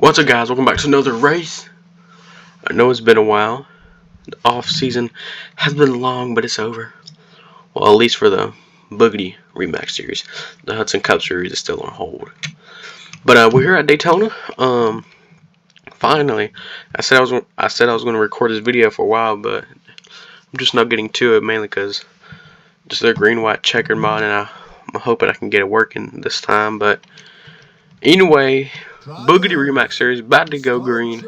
What's up, guys? Welcome back to another race. I know it's been a while. The off season has been long, but it's over. Well, at least for the Boogity Remax series. The Hudson Cup series is still on hold. But we're here at Daytona. Finally, I said I was going to record this video for a while, but I'm just not getting to it, mainly because just their green white checkered mod, and I'm hoping I can get it working this time. But anyway, Boogity Remax series about to go green.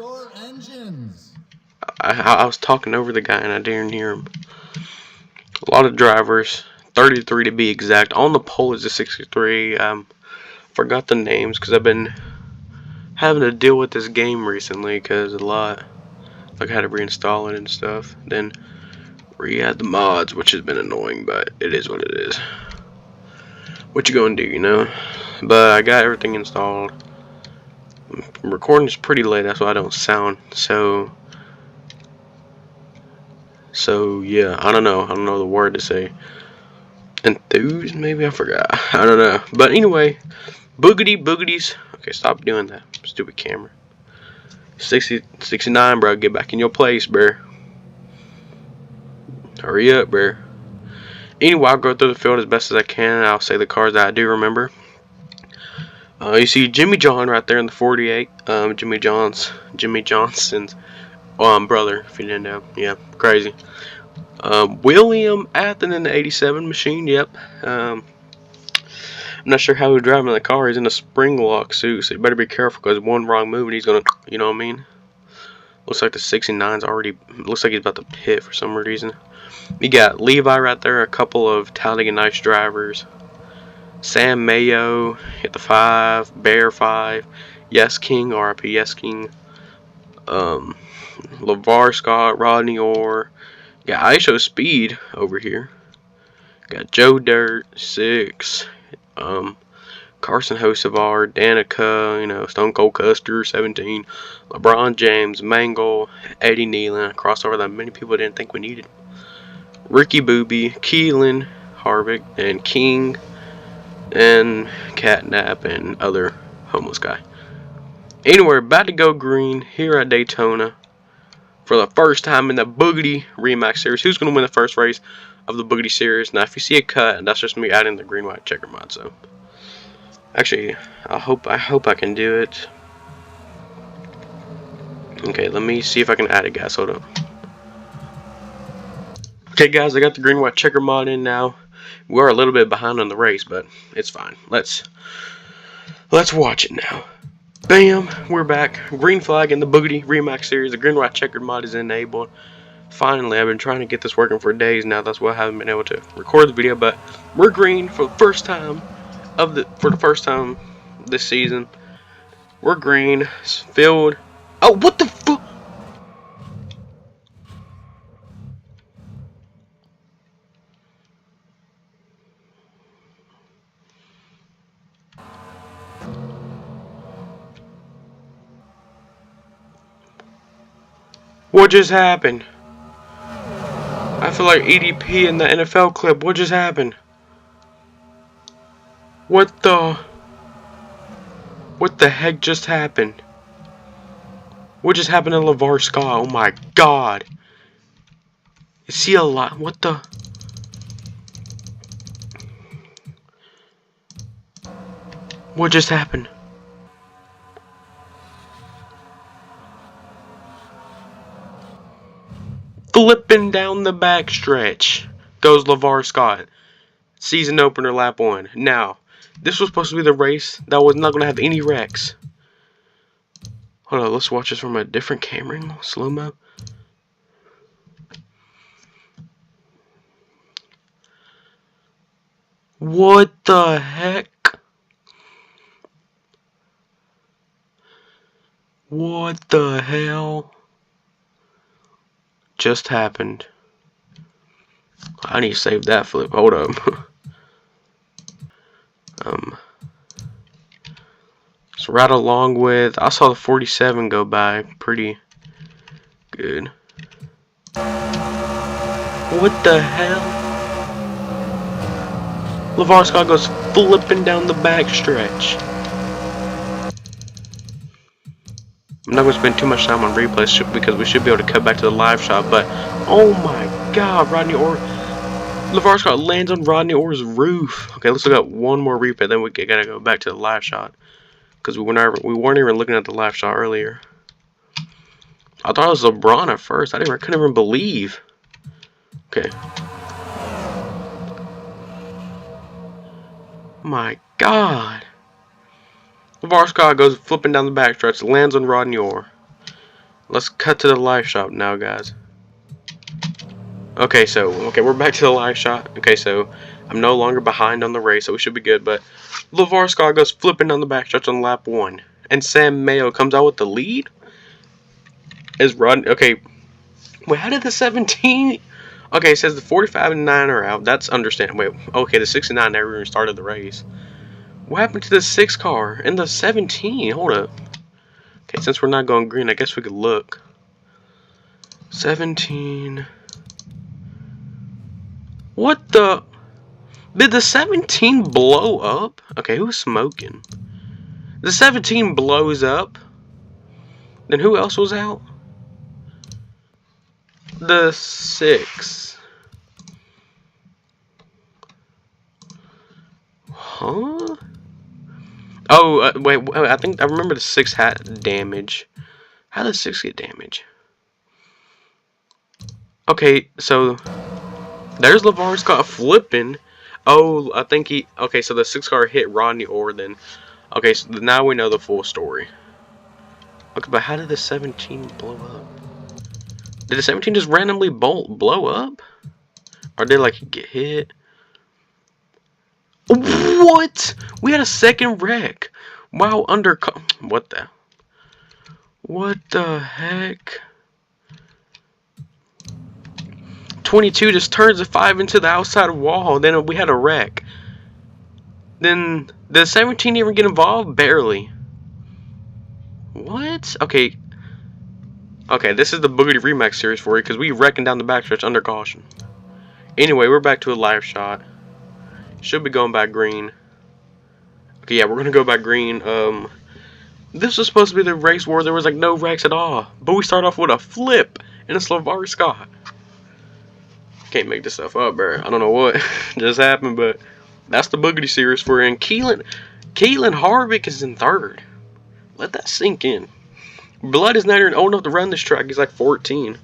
I was talking over the guy and I didn't hear him. A lot of drivers, 33 to be exact. On the pole is a 63. Forgot the names because I've been having to deal with this game recently because a lot, like I had to reinstall it and stuff. Then re-add the mods, which has been annoying, but it is what it is. What you gonna do, you know? But I got everything installed. I'm recording this pretty late, that's why I don't sound so yeah, I don't know the word to say. Enthused, maybe? I forgot. I don't know. But anyway, Boogities. Okay, stop doing that. Stupid camera. 69, bro. Get back in your place, bro. Hurry up, bro. Anyway, I'll go through the field as best as I can, and I'll say the cars that I do remember. You see Jimmy John right there in the 48. Jimmy Johnson's brother, if you didn't know. Yeah, crazy. William Athen in the 87 machine. Yep. I'm not sure how he's driving the car. He's in a spring lock suit, so you better be careful because one wrong move and he's gonna, you know what I mean. Looks like the 69's already. Looks like he's about to pit for some reason. You got Levi right there. A couple of Talladega Nice drivers. Sam Mayo hit the 5. Bear 5. Yes King, RIP Yes King. LeVar Scott, Rodney Orr. Got ISO Speed over here. Got Joe Dirt 6. Carson Hocevar, Danica, Stone Cold Custer 17. LeBron James, Mangle, Eddie Nealon, crossover that many people didn't think we needed. Ricky Booby, Keelan, Harvick, and King, and Catnap, and other homeless guy. Anyway, we're about to go green here at Daytona for the first time in the Boogity Remax series. Who's going to win the first race of the Boogity series? Now, if you see a cut, that's just me adding the green white checker mod. So, actually, I hope I can do it. Okay, let me see if I can add it, guys. Hold up. Okay, guys, I got the green white checker mod in now. We're a little bit behind on the race, but it's fine. Let's watch it now. Bam, we're back. Green flag in the Boogity Remax series. The green white checkered mod is enabled. Finally, I've been trying to get this working for days now. That's why I haven't been able to record the video. But we're green for the first time this season. We're green. It's filled. Oh, what the fuck? What just happened? I feel like EDP in the NFL clip. What just happened? What the heck just happened? What just happened to LeVar Scott? Oh my god. Is he alive? What the? What just happened? Flipping down the backstretch goes LeVar Scott. Season opener, lap 1. Now, this was supposed to be the race that was not going to have any wrecks. Hold on, let's watch this from a different camera angle. Slow-mo. What the heck? What the hell just happened? I need to save that flip. Hold up. So right along with, I saw the 47 go by pretty good. What the hell? LeVar Scott goes flipping down the backstretch. I'm not going to spend too much time on replays because we should be able to cut back to the live shot. But oh my God, Rodney Orr, LeVar Scott lands on Rodney Orr's roof. Okay, let's look at one more replay. Then we gotta go back to the live shot because we weren't even looking at the live shot earlier. I thought it was LeBron at first. I couldn't even believe. Okay. My God. LeVar Scott goes flipping down the backstretch, lands on Rodney Orr. Let's cut to the live shot now, guys. Okay, we're back to the live shot. Okay, so I'm no longer behind on the race, so we should be good. But LeVar Scott goes flipping down the backstretch on lap 1, and Sam Mayo comes out with the lead. Is Rodney? Okay, wait, how did the 17? Okay, it says the 45 and 9 are out. That's understandable. Wait, okay, the 69 never even started the race. What happened to the 6 car and the 17? Hold up. Okay, since we're not going green, I guess we could look. 17. What the? Did the 17 blow up? Okay, who's smoking? The 17 blows up. Then who else was out? The 6. Huh? Oh, wait, I think I remember the 6 had damage. How did the 6 get damage? Okay, so there's LeVar Scott flipping. Oh, I think he. Okay, so the 6 car hit Rodney Orr then. Okay, so now we know the full story. Okay, but how did the 17 blow up? Did the 17 just randomly blow up? Or did like get hit? What? We had a second wreck. Wow, what the? What the heck? 22 just turns the 5 into the outside wall. Then we had a wreck. Then did 17 even get involved? Barely. What? Okay. Okay, this is the Boogity Remax series for you because we wrecking down the backstretch under caution. Anyway, we're back to a live shot. Should be going back green. Okay, yeah, we're gonna go back green. This was supposed to be the race where there was like no wrecks at all, but we start off with a flip and it's LeVar Scott. Can't make this stuff up, bro. I don't know what just happened, but that's the Boogity series for you. And Keelan Harvick is in 3rd. Let that sink in. Blood is not even old enough to run this track. He's like 14.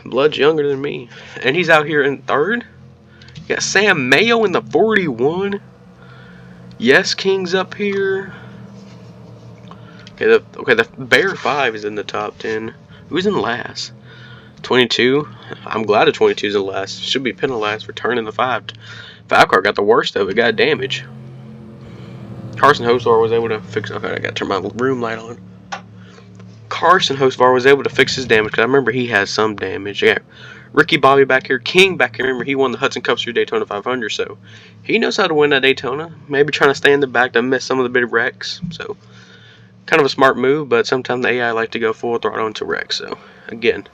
Blood's younger than me, and he's out here in 3rd. Got Sam Mayo in the 41. Yes, King's up here. Okay, the Bear 5 is in the top 10. Who's in last? 22. I'm glad the 22 is in last. Should be penalized for turning the 5. 5 car got the worst of it. Got damage. Carson Hosvar was able to fix. Okay, I gotta turn my room light on. Carson Hosvar was able to fix his damage because I remember he has some damage. Yeah, Ricky Bobby back here, King back here. Remember he won the Hudson Cup Series Daytona 500, so he knows how to win that Daytona. Maybe trying to stay in the back to miss some of the big wrecks. So kind of a smart move, but sometimes the AI like to go full throttle into wrecks. So again,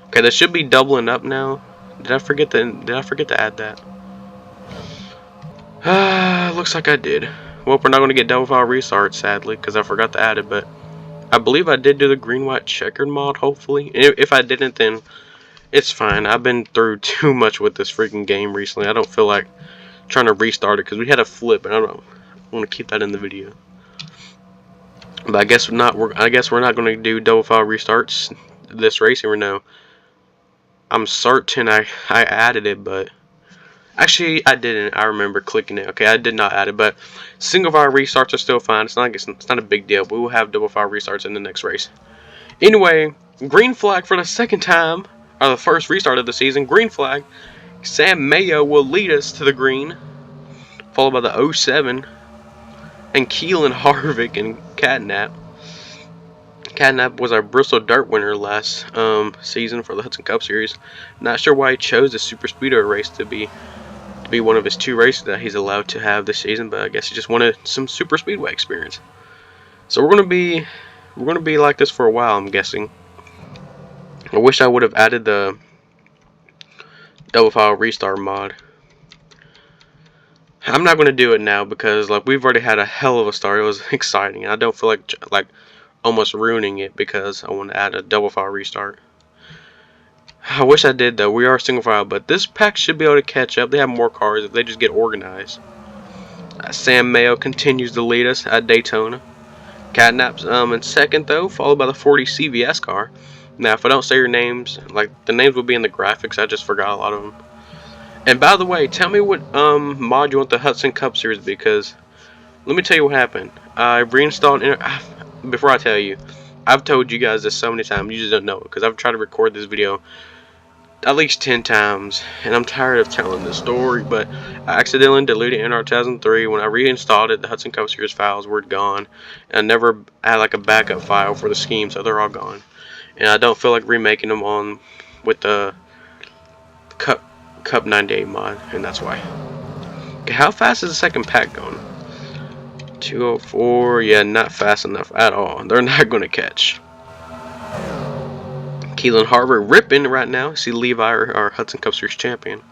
okay, that should be doubling up now. Did I forget to add that? Looks like I did. Well, we're not going to get double file restart, sadly, because I forgot to add it, but I believe I did do the green-white checkered mod, hopefully. If I didn't, then it's fine. I've been through too much with this freaking game recently. I don't feel like trying to restart it, because we had a flip, and I want to keep that in the video. But I guess not. I guess we're not going to do double file restarts this race, even though I'm certain I added it, but actually, I didn't. I remember clicking it. Okay, I did not add it, but single file restarts are still fine. It's not a big deal. But we will have double file restarts in the next race. Anyway, green flag for the second time, or the first restart of the season. Green flag. Sam Mayo will lead us to the green, followed by the 07 and Keelan Harvick and Catnap. Catnap was our Bristol Dirt winner last season for the Hudson Cup Series. Not sure why he chose the Super Speedway race to be one of his 2 races that he's allowed to have this season, but I guess he just wanted some Super Speedway experience. So we're gonna be like this for a while, I'm guessing. I wish I would have added the double file restart mod. I'm not gonna do it now because like we've already had a hell of a start. It was exciting. I don't feel like almost ruining it because I want to add a double file restart. I wish I did though. We are single file, but this pack should be able to catch up. They have more cars if they just get organized. Sam Mayo continues to lead us at Daytona. Catnap's in second though, followed by the 40 CVS car. Now, if I don't say your names, like the names will be in the graphics. I just forgot a lot of them. And by the way, tell me what mod you want the Hudson Cup Series because let me tell you what happened. I reinstalled. Before I tell you, I've told you guys this so many times. You just don't know it because I've tried to record this video at least 10 times, and I'm tired of telling this story. But I accidentally deleted NR2003 when I reinstalled it. The Hudson Cup Series files were gone, and I never had like a backup file for the scheme, so they're all gone. And I don't feel like remaking them on with the Cup 98 mod, and that's why. Okay, how fast is the second pack going? 204. Yeah, not fast enough at all. They're not going to catch. Keelan Harvey ripping right now. See Levi, our Hudson Cup Series champion.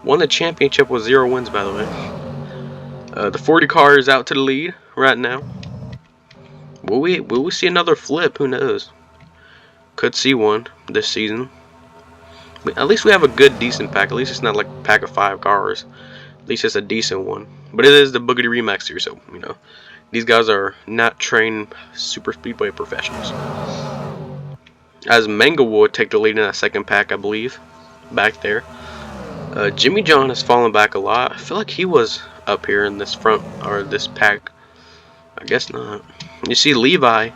Won the championship with 0 wins, by the way. The 40 car is out to the lead right now. Will we see another flip? Who knows? Could see one this season. But at least we have a good, decent pack. At least it's not like a pack of 5 cars. At least it's a decent one. But it is the Boogity Remax Series, so, you know, these guys are not trained super speedway professionals. As Mango will take the lead in that second pack, I believe, back there. Jimmy John has fallen back a lot. I feel like he was up here in this front, or this pack. I guess not. You see Levi.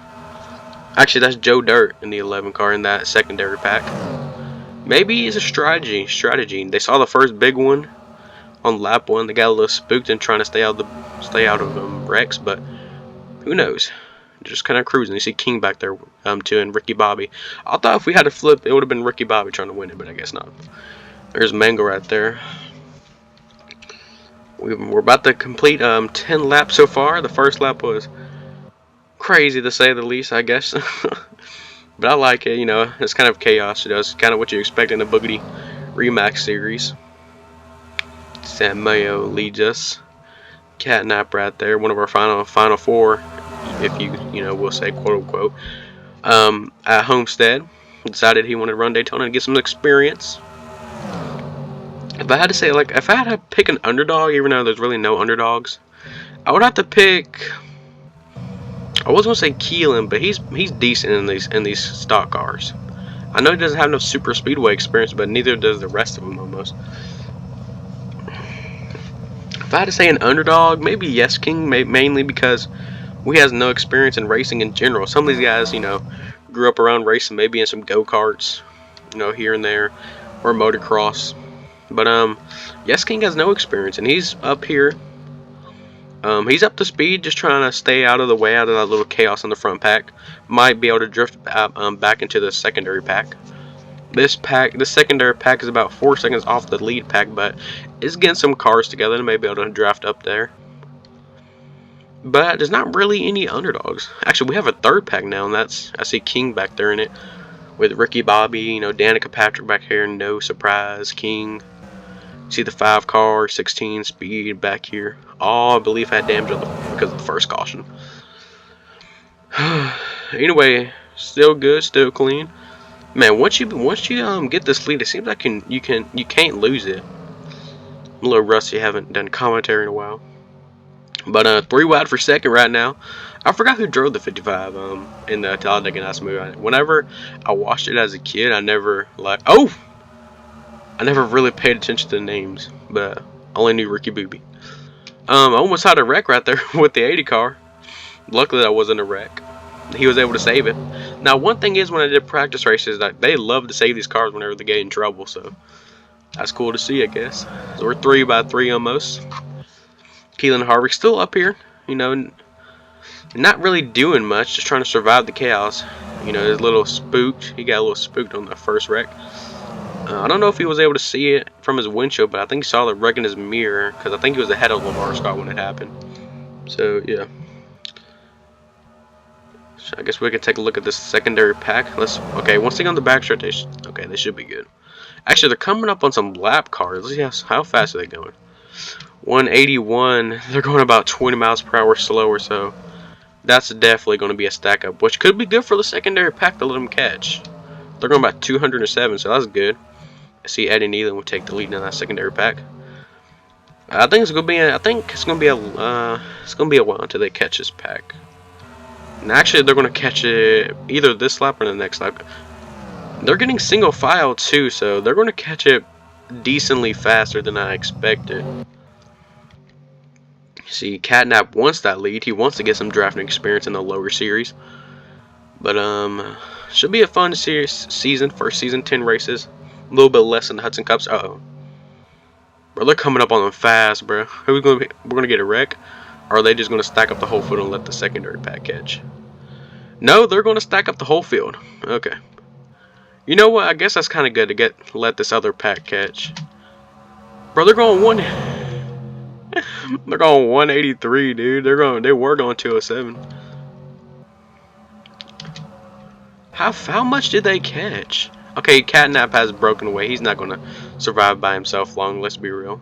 Actually, that's Joe Dirt in the 11 car in that secondary pack. Maybe it's a strategy. They saw the first big one on lap 1. They got a little spooked and trying to stay out of wrecks, but who knows? Just kind of cruising. You see King back there too, and Ricky Bobby. I thought if we had a flip, it would have been Ricky Bobby trying to win it, but I guess not. There's Mango right there. We're about to complete 10 laps so far. The first lap was crazy to say the least, I guess. But I like it, you know. It's kind of chaos. You know, it's kind of what you expect in the Boogity Remax series. Sam Mayo leads us. Catnap right there. One of our final 4, if you know, we'll say quote unquote. At Homestead, decided he wanted to run Daytona and get some experience. If I had to say, like, if I had to pick an underdog, even though there's really no underdogs, I would have to pick. I was gonna say Keelan, but he's decent in these stock cars. I know he doesn't have enough super speedway experience, but neither does the rest of them almost. If I had to say an underdog, maybe Yes King, mainly because he has no experience in racing in general. Some of these guys, you know, grew up around racing, maybe in some go-karts, you know, here and there, or motocross. But Yes King has no experience, and he's up here. He's up to speed, just trying to stay out of the way, out of that little chaos in the front pack. Might be able to drift back into the secondary pack. This secondary pack is about 4 seconds off the lead pack, but it's getting some cars together and may be able to draft up there. But there's not really any underdogs. Actually, we have a third pack now, and that's, I see King back there in it, with Ricky Bobby, you know, Danica Patrick back here, no surprise, King. See the 5 car, 16 speed back here. All I believe had damage on because of the first caution. Anyway, still good, still clean. Man, once you get this lead, it seems like you can't lose it. I'm a little rusty, haven't done commentary in a while. But 3 wide for second right now. I forgot who drove the 55 in the Talladega Nights movie. Whenever I watched it as a kid, I never really paid attention to the names, but I only knew Ricky Bobby. I almost had a wreck right there with the 80 car. Luckily, that wasn't a wreck. He was able to save it. Now, one thing is, when I did practice races, like, they love to save these cars whenever they get in trouble, so that's cool to see, I guess. So we're 3 by 3 almost. Keelan Harvey still up here, you know, not really doing much, just trying to survive the chaos. You know, he's a little spooked. He got a little spooked on the first wreck. I don't know if he was able to see it from his windshield, but I think he saw the wreck in his mirror, because I think he was ahead of Lamar Scott when it happened. So, yeah. So I guess we can take a look at this secondary pack. Okay, once they get on the backstretch, they should be good. Actually, they're coming up on some lap cars. Let's see how fast are they going. 181. They're going about 20 miles per hour slower, so That's definitely going to be a stack up, which could be good for the secondary pack to let them catch. They're going about 207, so that's good. I see Eddie Nealon will take the lead in that secondary pack. I think it's gonna be. It's gonna be a while until they catch this pack. And actually, they're gonna catch it either this lap or the next lap. They're getting single file too, so they're gonna catch it decently faster than I expected. See, Catnap wants that lead. He wants to get some drafting experience in the lower series. But should be a fun season. First season, 10 races, a little bit less than the Hudson Cups. Bro, they're coming up on them fast, bro. We're gonna get a wreck, or are they just gonna stack up the whole field and let the secondary pack catch? No, they're gonna stack up the whole field. Okay. You know what? I guess that's kind of good to let this other pack catch. Bro, they're going one. They're going 183, dude. They were going 207. How much did they catch? Okay, Catnap has broken away. He's not gonna survive by himself long. Let's be real.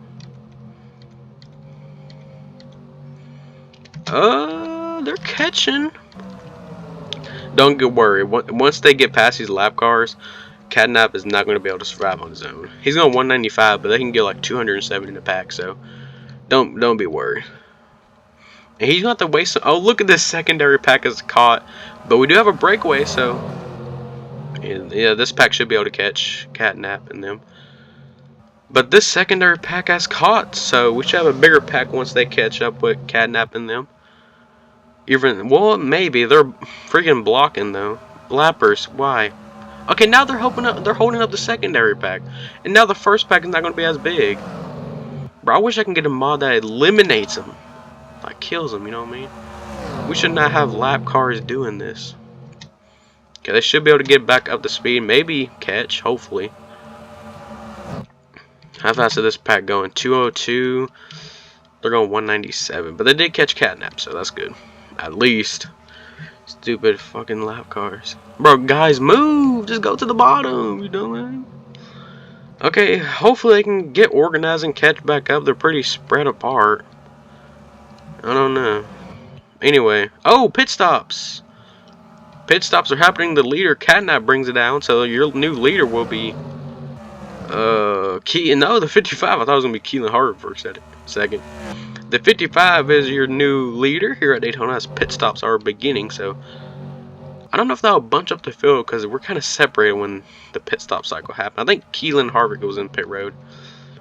They're catching. Don't get worried. Once they get past these lap cars, Catnap is not going to be able to survive on his own. He's going 195, but they can get like 270 in the pack, so don't be worried. And he's going to have to waste some. Oh, look at this secondary pack is caught, but we do have a breakaway, so yeah, this pack should be able to catch Catnap and them. But this secondary pack has caught, so we should have a bigger pack once they catch up with Catnap and them. Well, maybe they're freaking blocking though. Lappers, why? Okay, now they're holding up the secondary pack, and now the first pack is not going to be as big. Bro, I wish I can get a mod that eliminates them, like kills them. You know what I mean? We should not have lap cars doing this. Okay, they should be able to get back up to speed, maybe catch, hopefully. How fast is this pack going? 202. They're going 197, but they did catch Catnap, so that's good. At least. Stupid fucking lap cars. Bro, guys, move! Just go to the bottom, you know what I mean? Okay, hopefully they can get organized and catch back up. They're pretty spread apart. I don't know. Anyway. Oh, pit stops! Pit stops are happening. The leader, Catnap, brings it down, so your new leader will be... No, the 55. I thought it was going to be Keelan Harvard for a second. The 55 is your new leader here at Daytona as pit stops are beginning, so I don't know if that'll bunch up the field because we're kind of separated when the pit stop cycle happened. I think Keelan Harvick was in pit road.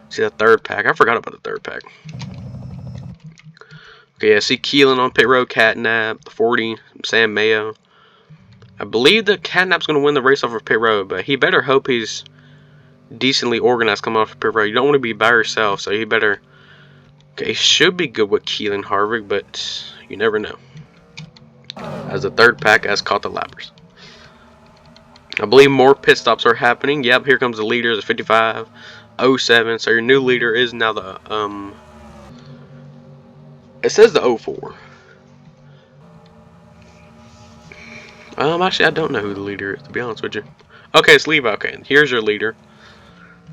See that third pack? I forgot about the third pack. Okay, yeah, see Keelan on pit road, Catnap, the 40, Sam Mayo. I believe that Catnap's going to win the race off of pit road, but he better hope he's decently organized coming off of pit road. You don't want to be by yourself, so you better... Okay, should be good with Keelan Harvick, but you never know. As the third pack has caught the lappers. I believe more pit stops are happening. Yep, here comes the leader, the 55-07. So your new leader is now the it says the 04. Actually I don't know who the leader is, to be honest with you. Okay, it's Levi. Okay, here's your leader.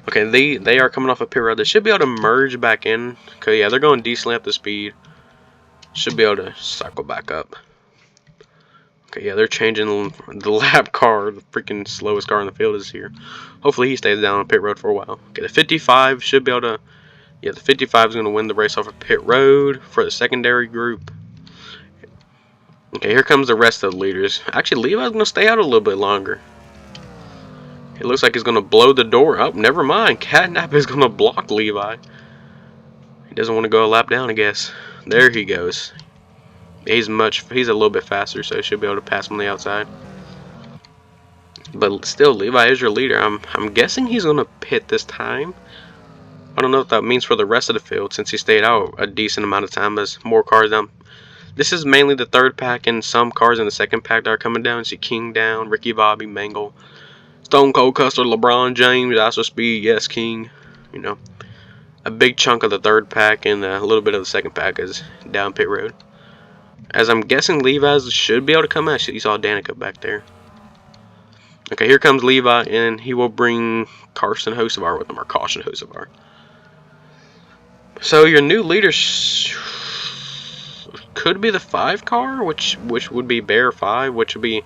Okay, they are coming off a pit road. They should be able to merge back in. Okay, yeah, they're going decently up to speed. Should be able to cycle back up. Okay, yeah, they're changing the lap car. The freaking slowest car in the field is here. Hopefully he stays down on pit road for a while. Okay, the 55 should be able to... Yeah, the 55 is going to win the race off of pit road for the secondary group. Okay, here comes the rest of the leaders. Actually, Levi's going to stay out a little bit longer. It looks like he's going to blow the door up. Never mind. Catnap is going to block Levi. He doesn't want to go a lap down, I guess. There he goes. He's a little bit faster, so he should be able to pass him on the outside. But still, Levi is your leader. I'm guessing he's going to pit this time. I don't know what that means for the rest of the field, since he stayed out a decent amount of time as more cars down. This is mainly the third pack and some cars in the second pack that are coming down. You see King down, Ricky Bobby, Mangle, Stone Cold Custer, LeBron James, Astro Speed, Yes King. You know, a big chunk of the third pack and a little bit of the second pack is down pit road. As I'm guessing Levi's should be able to come out. You saw Danica back there. Okay, here comes Levi, and he will bring Carson Hocevar with him, or Caution Hocevar. So your new leader could be the 5 car, which would be Bear 5, which would be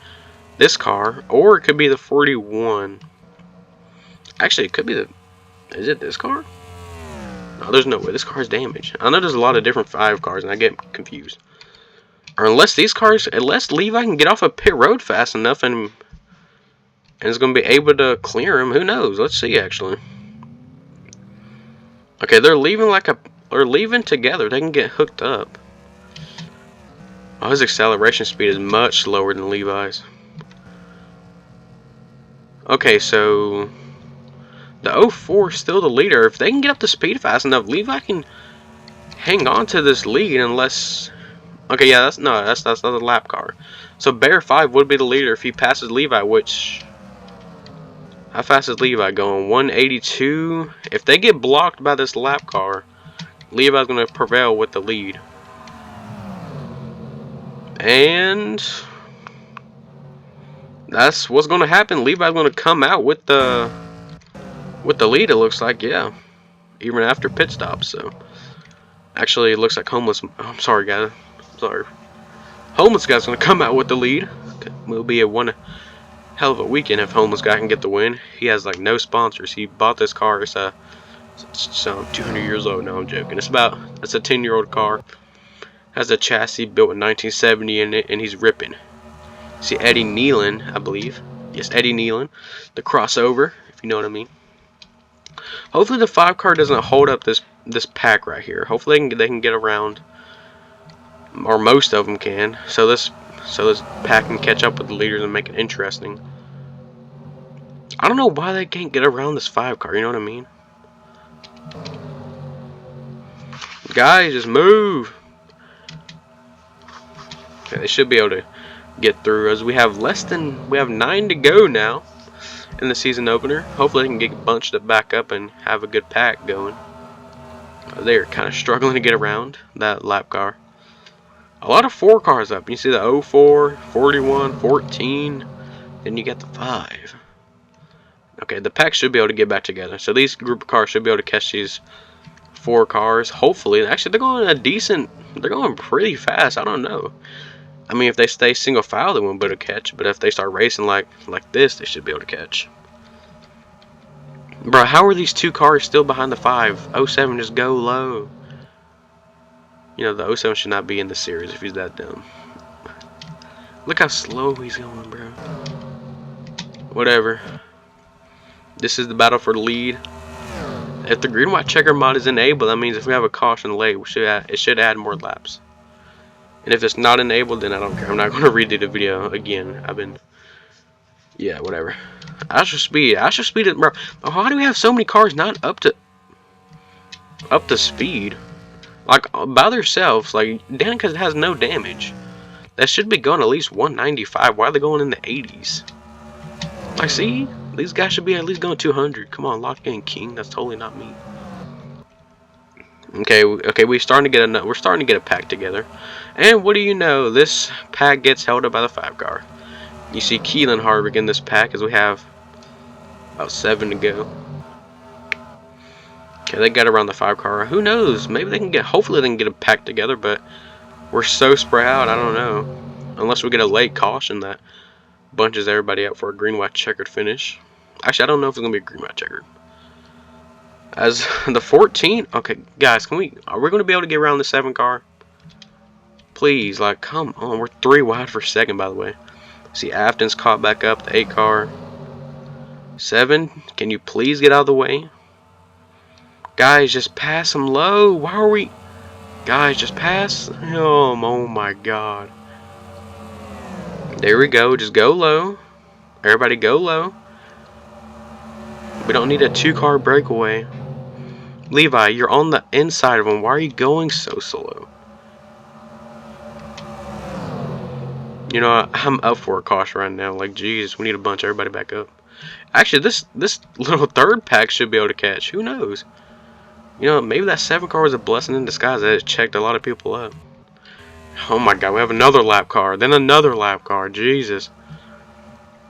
this car, or it could be the 41. Actually, it could be the... Is it this car? No, there's no way. This car is damaged. I know there's a lot of different 5 cars, and I get confused. Or unless Levi can get off a pit road fast enough and is going to be able to clear him. Who knows? Let's see, actually. Okay, they're leaving together. They can get hooked up. Oh, his acceleration speed is much slower than Levi's. Okay, so the 04 is still the leader. If they can get up to speed fast enough, Levi can hang on to this lead unless... Okay, yeah, that's not a lap car. So Bear 5 would be the leader if he passes Levi, which... How fast is Levi going? 182. If they get blocked by this lap car, Levi's going to prevail with the lead. And that's what's going to happen. Levi's going to come out with the lead, it looks like, yeah. Even after pit stops, so. Actually, it looks like I'm sorry, guys. Sorry. Homeless guy's going to come out with the lead. Will be a one hell of a weekend if Homeless guy can get the win. He has like no sponsors. He bought this car. It's 200 years old. No, I'm joking. It's a 10-year-old car. Has a chassis built in 1970 in it, and he's ripping. See Eddie Nealon, I believe. Yes, Eddie Nealon, the crossover, if you know what I mean. Hopefully the 5 car doesn't hold up this pack right here. Hopefully they can get around, or most of them can. So this pack can catch up with the leaders and make it interesting. I don't know why they can't get around this 5 car. You know what I mean? Guys, just move. Okay, they should be able to get through, as we have 9 to go now in the season opener. Hopefully they can get bunched up back up and have a good pack going. They're kind of struggling to get around that lap car. A lot of 4 cars up. You see the 04, 41, 14, then you get the 5. Okay, the pack should be able to get back together. So these group of cars should be able to catch these 4 cars. Hopefully, actually they're going pretty fast. I don't know. I mean, if they stay single file, they won't be able to catch. But if they start racing like this, they should be able to catch. Bro, how are these 2 cars still behind the 5? 07, just go low. You know, the 07 should not be in the series if he's that dumb. Look how slow he's going, bro. Whatever. This is the battle for the lead. If the green white checker mod is enabled, that means if we have a caution late, it should add more laps. And if it's not enabled, then I don't care. I'm not going to redo the video again. Yeah, whatever. I should speed it, bro. How do we have so many cars not up to speed? Like, by themselves, like, Danica has no damage. That should be going at least 195. Why are they going in the 80s? Like, see? These guys should be at least going 200. Come on, Lock in King. That's totally not me. Okay, we're starting to get a pack together. And what do you know? This pack gets held up by the 5 car. You see Keelan Harvick in this pack, as we have about 7 to go. Okay, they got around the 5 car. Who knows? Maybe they can hopefully they can get a pack together, but we're so spread out, I don't know. Unless we get a late caution that bunches everybody out for a green-white checkered finish. Actually, I don't know if it's going to be a green-white checkered. As the 14, okay, guys, are we going to be able to get around the 7 car? Please, like, come on. We're 3 wide for second, by the way. See, Afton's caught back up, the 8 car. 7, can you please get out of the way? Guys, just pass him low. Why are we... Guys, just pass. Oh my God. There we go. Just go low. Everybody go low. We don't need a 2-car breakaway. Levi, you're on the inside of him. Why are you going so slow? You know, I'm up for a caution right now. Like, geez, we need to bunch everybody back up. Actually, this little 3rd pack should be able to catch. Who knows? You know, maybe that 7 car was a blessing in disguise that it checked a lot of people up. Oh my God, we have another lap car. Then another lap car. Jesus.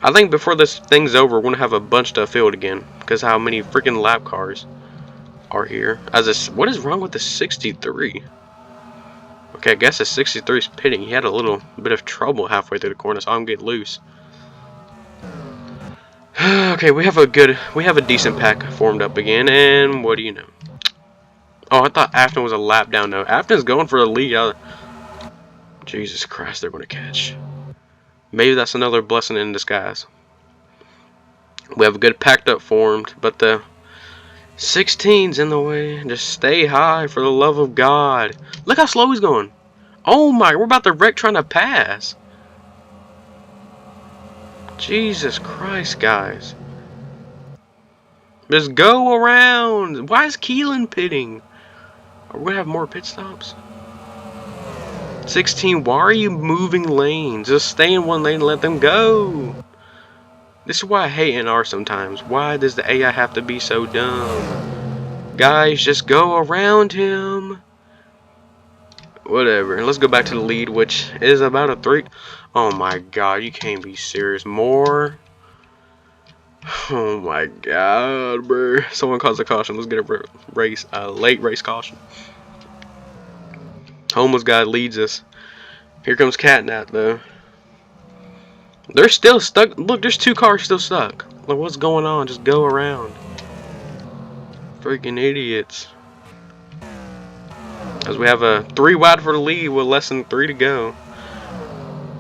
I think before this thing's over, we're going to have a bunch to field again. Because how many freaking lap cars are here. What is wrong with the 63? Okay, I guess the 63 is pitting. He had a little bit of trouble halfway through the corner, so I'm get loose. Okay, we have a decent pack formed up again, and what do you know? Oh, I thought Afton was a lap down though. Afton's going for the lead. Jesus Christ, they're going to catch. Maybe that's another blessing in disguise. We have a good packed up formed, but the 16's in the way. Just stay high for the love of God. Look how slow he's going. Oh my, we're about to wreck trying to pass. Jesus Christ, guys. Just go around. Why is Keelan pitting? Are we going to have more pit stops? 16, why are you moving lanes? Just stay in one lane and let them go. This is why I hate NR sometimes. Why does the AI have to be so dumb? Guys, just go around him. Whatever. Let's go back to the lead, which is about a 3. Oh my god, you can't be serious. More? Oh my god, bro. Someone calls a caution. Let's get a late race caution. Homeless guy leads us. Here comes Catnap, though. They're still stuck. Look, there's 2 cars still stuck. Like, what's going on? Just go around. Freaking idiots. As we have a 3 wide for the lead with less than 3 to go.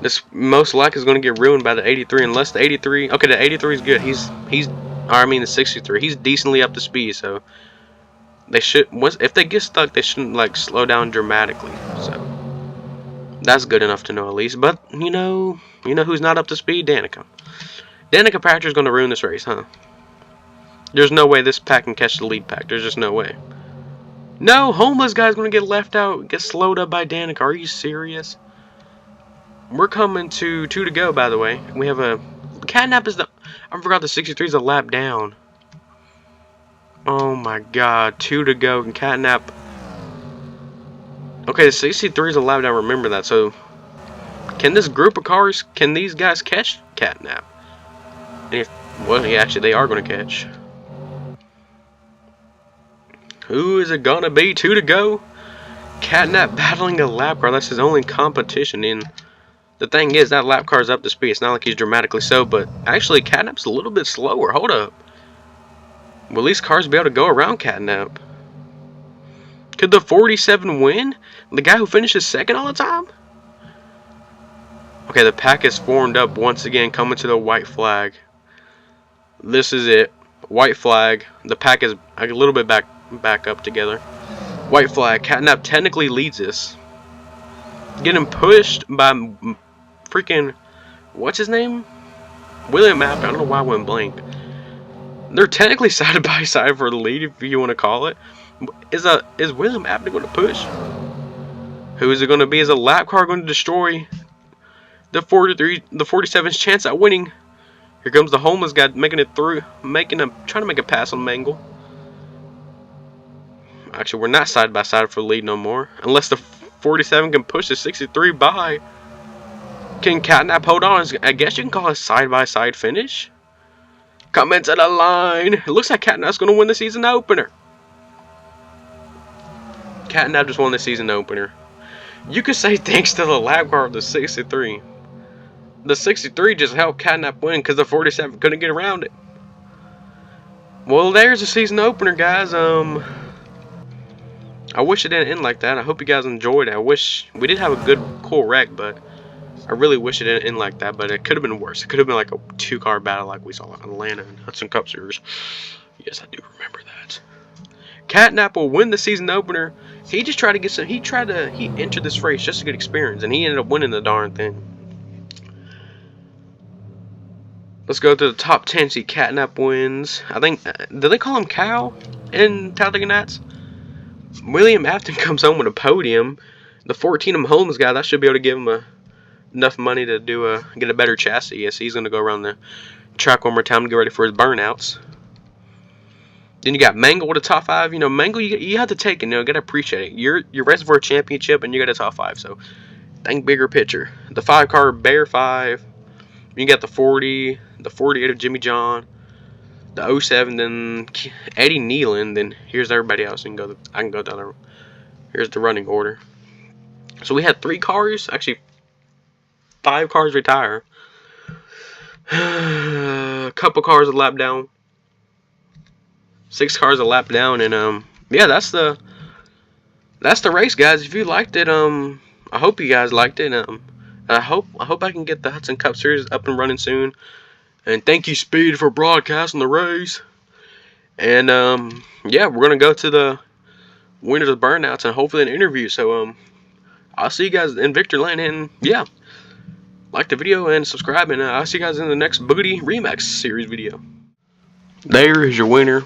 This most likely is going to get ruined by the 83 unless the 83. Okay, the 83 is good. The 63. He's decently up to speed, so they should. If they get stuck, they shouldn't like slow down dramatically. So that's good enough to know at least. But you know who's not up to speed? Danica. Danica Patrick is going to ruin this race, huh? There's no way this pack can catch the lead pack. There's just no way. No, homeless guy's going to get left out, get slowed up by Danica. Are you serious? We're coming to 2 to go, by the way. We have a... Catnap is the... I forgot the 63 is a lap down. Oh my god, 2 to go, and Catnap... Okay, the 63 is a lap down, remember that. So, can this group of cars, can these guys catch Catnap? And if... Well, yeah, actually, they are going to catch. Who is it going to be? 2 to go? Catnap battling a lap car. That's his only competition in... The thing is, that lap car's up to speed. It's not like he's dramatically so, but actually, Catnap's a little bit slower. Hold up. Will these cars be able to go around Catnap? Could the 47 win? The guy who finishes second all the time? Okay, the pack is formed up once again, coming to the white flag. This is it. White flag. The pack is a little bit back up together. White flag. Catnap technically leads this. Getting pushed by freaking, what's his name? William Apton. I don't know why I went blank. They're technically side by side for the lead, if you want to call it. Is William Apton going to push? Who is it going to be? Is a lap car going to destroy the 47's chance at winning? Here comes the homeless guy making it through, trying to make a pass on Mangle. Actually, we're not side by side for the lead no more, unless the 47 can push the 63 by. Can Catnap hold on? I guess you can call it a side-by-side finish. Coming to the line. It looks like Catnap's going to win the season opener. Catnap just won the season opener. You could say thanks to the lap car of the 63. The 63 just helped Catnap win because the 47 couldn't get around it. Well, there's the season opener, guys. I wish it didn't end like that. I hope you guys enjoyed it. I wish we did have a good, cool wreck, but I really wish it didn't end like that. But it could have been worse. It could have been like a 2-car battle like we saw in Atlanta and Hudson Cup Series. Yes, I do remember that. Catnap will win the season opener. He just tried to get some. He entered this race just to get experience, and he ended up winning the darn thing. Let's go to the top 10. See, Catnap wins. I think. Did they call him Cal in Talladega Nights? William Afton comes home with a podium. The 14 Holmes guy, that should be able to give him enough money to get a better chassis. Yes, he's going to go around the track one more time to get ready for his burnouts. Then you got Mangle with a top 5. You know, Mangle, you have to take it. You got to appreciate it. You're Reservoir Championship, and you got a top 5. So, think bigger picture. The 5-car Bear 5. You got the 40, the 48 of Jimmy John, the 07, then Eddie Nealon. Then here's everybody else. I can go down there. Here's the running order. So we had 3 cars, actually 5 cars retire. A couple cars a lap down. 6 cars a lap down, and yeah, that's the race, guys. If you liked it, I hope you guys liked it. I hope I can get the Hudson Cup Series up and running soon. And thank you, Speed, for broadcasting the race. And yeah, we're gonna go to the winners of burnouts and hopefully an interview. So I'll see you guys in Victor Lane, and yeah, like the video and subscribe, and I'll see you guys in the next Boogity Remax series video. There is your winner.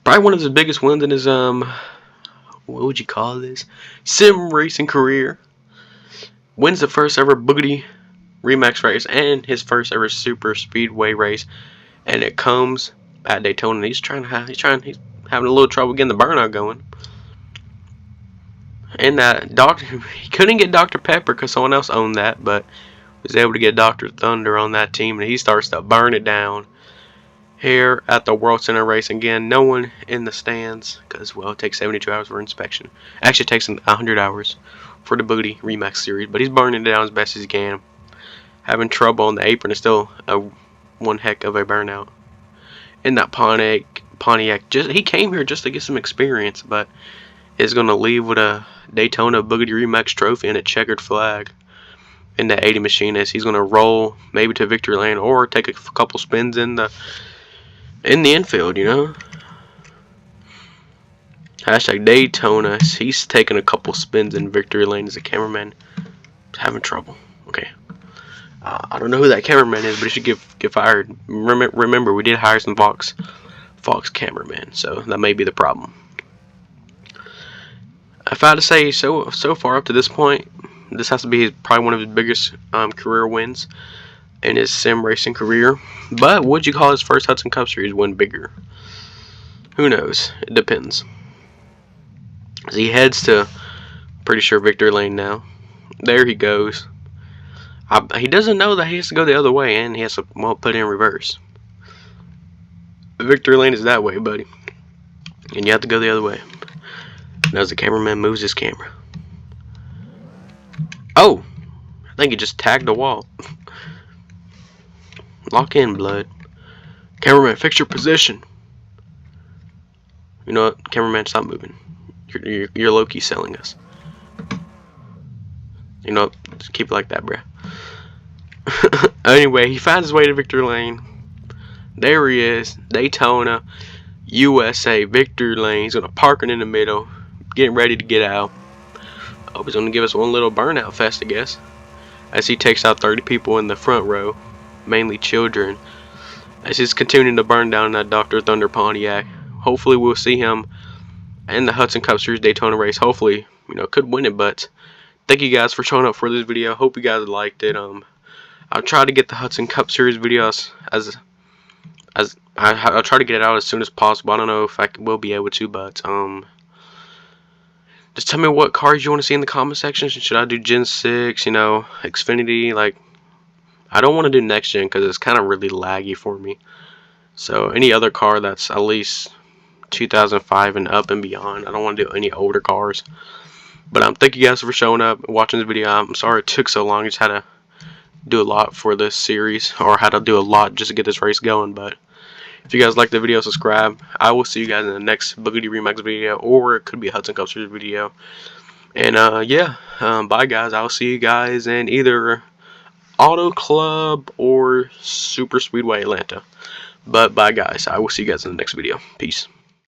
Probably one of his biggest wins in his what would you call this? Sim racing career. Wins the first ever Boogity Remax race and his first ever Super Speedway race, and it comes at Daytona. He's having a little trouble getting the burnout going. And he couldn't get Dr. Pepper because someone else owned that, but was able to get Dr. Thunder on that team, and he starts to burn it down here at the World Center race. Again, no one in the stands because, well, it takes 72 hours for inspection. Actually, it takes 100 hours for the Boogity Remax series, but he's burning it down as best as he can. Having trouble on the apron is still one heck of a burnout. In that Pontiac, he came here just to get some experience, but is going to leave with a Daytona Boogity Remax trophy and a checkered flag in the 80 machine. As he's going to roll maybe to victory lane or take a couple spins in the infield, you know. Hashtag Daytona. He's taking a couple spins in victory lane as a cameraman. Having trouble. Okay. I don't know who that cameraman is, but he should get fired. Remember, we did hire some Fox cameramen, so that may be the problem. If I had to say, so far up to this point, this has to be probably one of his biggest career wins in his sim racing career. But would you call his first Hudson Cup Series win bigger? Who knows? It depends. As he heads to, pretty sure, victory lane now. There he goes. He doesn't know that he has to go the other way, and he has to, put it in reverse. Victory lane is that way, buddy, and you have to go the other way. And as the cameraman moves his camera, oh, I think he just tagged the wall. Lock in, blood. Cameraman, fix your position. You know what, cameraman, stop moving. You're low-key selling us. You know, just keep it like that, bruh. Anyway, he finds his way to victory lane. There he is, Daytona, USA, victory lane. He's gonna park it in the middle, getting ready to get out. Oh, he's gonna give us one little burnout fest, I guess, as he takes out 30 people in the front row, mainly children, as he's continuing to burn down that Dr. Thunder Pontiac. Hopefully, we'll see him in the Hudson Cup Series Daytona race. Hopefully, could win it. But thank you guys for showing up for this video. Hope you guys liked it. I'll try to get the Hudson Cup Series videos I'll try to get it out as soon as possible. I don't know if I will be able to, but just tell me what cars you want to see in the comment section. Should I do Gen 6, Xfinity? Like, I don't want to do next gen because it's kind of really laggy for me. So any other car that's at least 2005 and up and beyond. I don't want to do any older cars. But thank you guys for showing up and watching this video. I'm sorry it took so long. I just had to do a lot for this series, or had to do a lot just to get this race going. But if you guys like the video, subscribe. I will see you guys in the next Boogity Remax video, or it could be a Hudson Cup Series video. And yeah, bye guys. I'll see you guys in either Auto Club or Super Speedway Atlanta. But bye guys. I will see you guys in the next video. Peace.